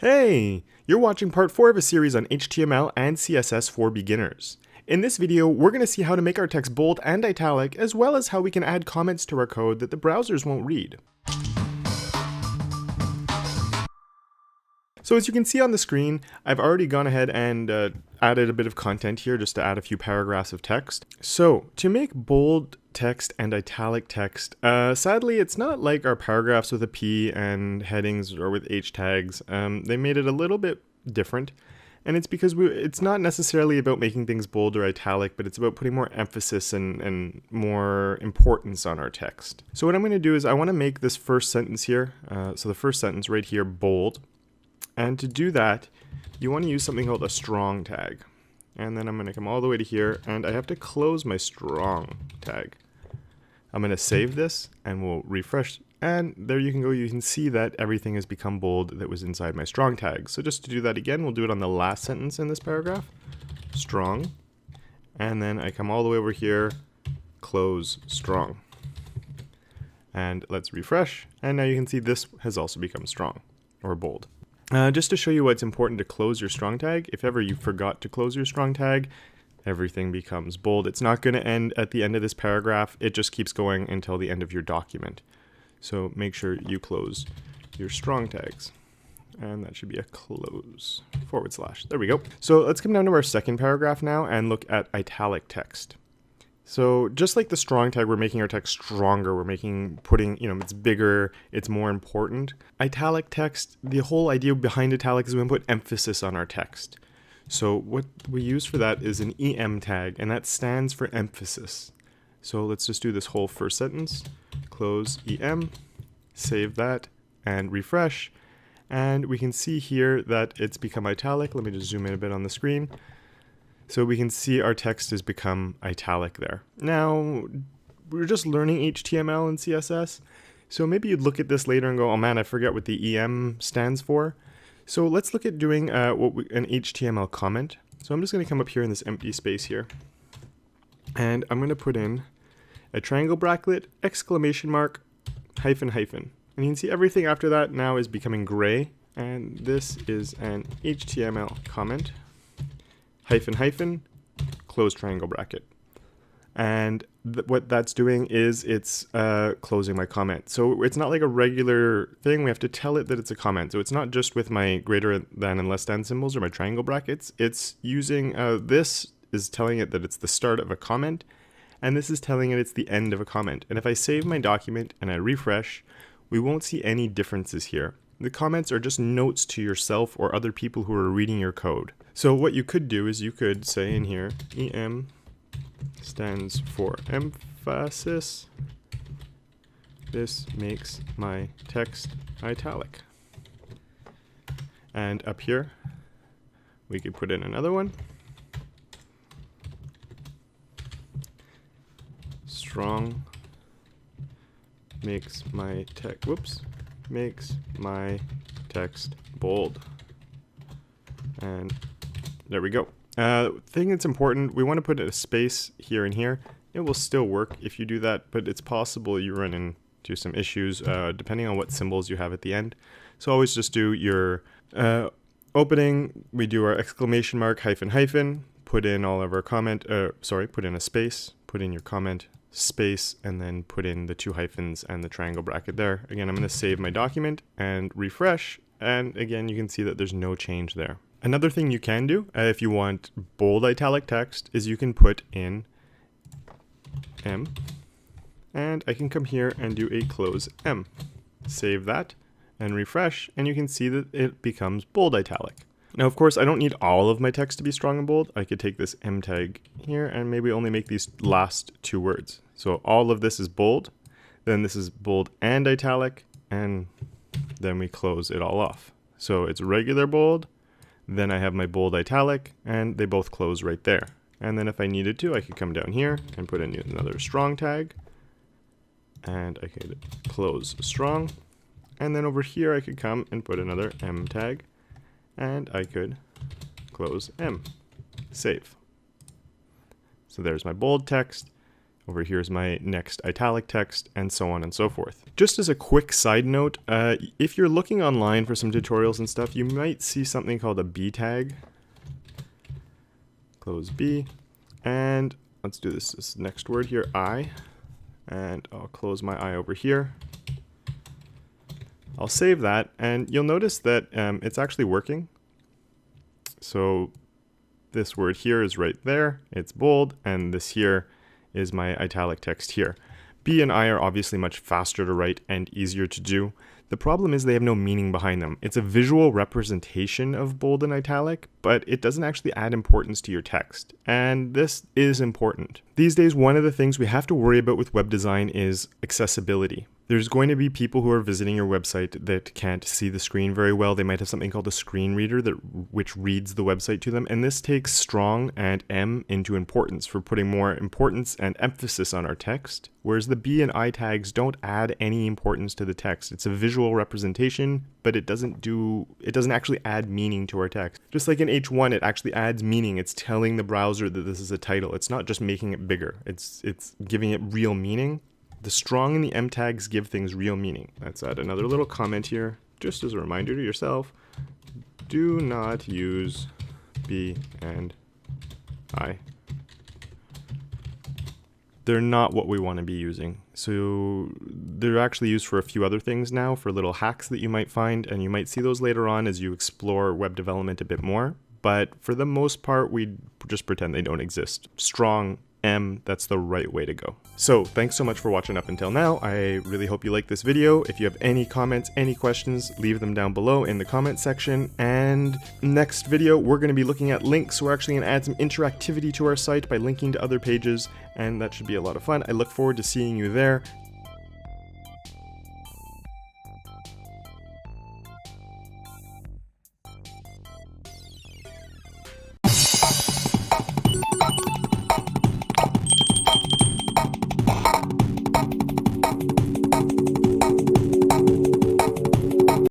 Hey! You're watching part 4 of a series on HTML and CSS for beginners. In this video, we're going to see how to make our text bold and italic, as well as how we can add comments to our code that the browsers won't read. So as you can see on the screen, I've already gone ahead and added a bit of content here just to add a few paragraphs of text. So to make bold text and italic text, sadly it's not like our paragraphs with a P and headings or with H tags. They made it a little bit different, and it's because it's not necessarily about making things bold or italic, but it's about putting more emphasis and more importance on our text. So what I'm going to do is I want to make this first sentence here, so the first sentence right here, bold. And to do that, you want to use something called a strong tag. And then I'm going to come all the way to here, and I have to close my strong tag. I'm going to save this, and we'll refresh, and there you can go. You can see that everything has become bold that was inside my strong tag. So just to do that again, we'll do it on the last sentence in this paragraph. Strong. And then I come all the way over here, close strong. And let's refresh, and now you can see this has also become strong, or bold. Just to show you why it's important to close your strong tag, if ever you forgot to close your strong tag, everything becomes bold. It's not going to end at the end of this paragraph, it just keeps going until the end of your document. So make sure you close your strong tags. And that should be a close / There we go. So let's come down to our second paragraph now and look at italic text. So just like the strong tag, we're making our text stronger, putting, it's bigger, it's more important. Italic text, the whole idea behind italic is we put emphasis on our text. So what we use for that is an EM tag, and that stands for emphasis. So let's just do this whole first sentence, close EM, save that, and refresh. And we can see here that it's become italic. Let me just zoom in a bit on the screen. So we can see our text has become italic there. Now, we're just learning HTML and CSS, so maybe you'd look at this later and go, oh man, I forget what the EM stands for. So let's look at doing an HTML comment. So I'm just going to come up here in this empty space here, and I'm going to put in a triangle bracket, exclamation mark, hyphen, hyphen. And you can see everything after that now is becoming gray, and this is an HTML comment. Hyphen, hyphen, close triangle bracket. And what that's doing is it's closing my comment. So it's not like a regular thing. We have to tell it that it's a comment. So it's not just with my greater than and less than symbols or my triangle brackets. It's using, this is telling it that it's the start of a comment, and this is telling it it's the end of a comment. And if I save my document and I refresh, we won't see any differences here. The comments are just notes to yourself or other people who are reading your code. So what you could do is you could say in here, EM stands for emphasis. This makes my text italic. And up here, we could put in another one. Strong makes my text bold. And there we go. Thing that's important, we want to put a space here and here. It will still work if you do that, but it's possible you run into some issues depending on what symbols you have at the end. So always just do your opening, we do our exclamation mark, hyphen, hyphen, put in all of our comment, put in a space, put in your comment, space, and then put in the 2 hyphens and the triangle bracket there. Again, I'm going to save my document and refresh, and again you can see that there's no change there. Another thing you can do if you want bold italic text is you can put in M, and I can come here and do a close M. Save that and refresh, and you can see that it becomes bold italic. Now, of course, I don't need all of my text to be strong and bold. I could take this M tag here and maybe only make these last 2 words. So all of this is bold, then this is bold and italic, and then we close it all off. So it's regular bold, then I have my bold italic, and they both close right there. And then if I needed to, I could come down here and put in another strong tag, and I could close strong. And then over here I could come and put another M tag, and I could close M. Save. So there's my bold text. Over here is my next italic text, and so on and so forth. Just as a quick side note, if you're looking online for some tutorials and stuff, you might see something called a B tag. Close B, and let's do this next word here, I, and I'll close my I over here. I'll save that, and you'll notice that it's actually working. So this word here is right there, it's bold, and this here is my italic text here. B and I are obviously much faster to write and easier to do. The problem is they have no meaning behind them. It's a visual representation of bold and italic, but it doesn't actually add importance to your text. And this is important. These days, one of the things we have to worry about with web design is accessibility. There's going to be people who are visiting your website that can't see the screen very well. They might have something called a screen reader which reads the website to them. And this takes strong and M into importance for putting more importance and emphasis on our text. Whereas the B and I tags don't add any importance to the text. It's a visual representation, but it doesn't actually add meaning to our text. Just like in H1, it actually adds meaning. It's telling the browser that this is a title. It's not just making it bigger. It's giving it real meaning. The strong and the M tags give things real meaning. Let's add another little comment here, just as a reminder to yourself. Do not use B and I. They're not what we want to be using. So they're actually used for a few other things now, for little hacks that you might find, and you might see those later on as you explore web development a bit more. But for the most part, we just pretend they don't exist. Strong M, that's the right way to go. So thanks so much for watching up until now. I really hope you liked this video. If you have any comments, any questions, leave them down below in the comment section. And next video, we're going to be looking at links. We're actually going to add some interactivity to our site by linking to other pages, and that should be a lot of fun. I look forward to seeing you there.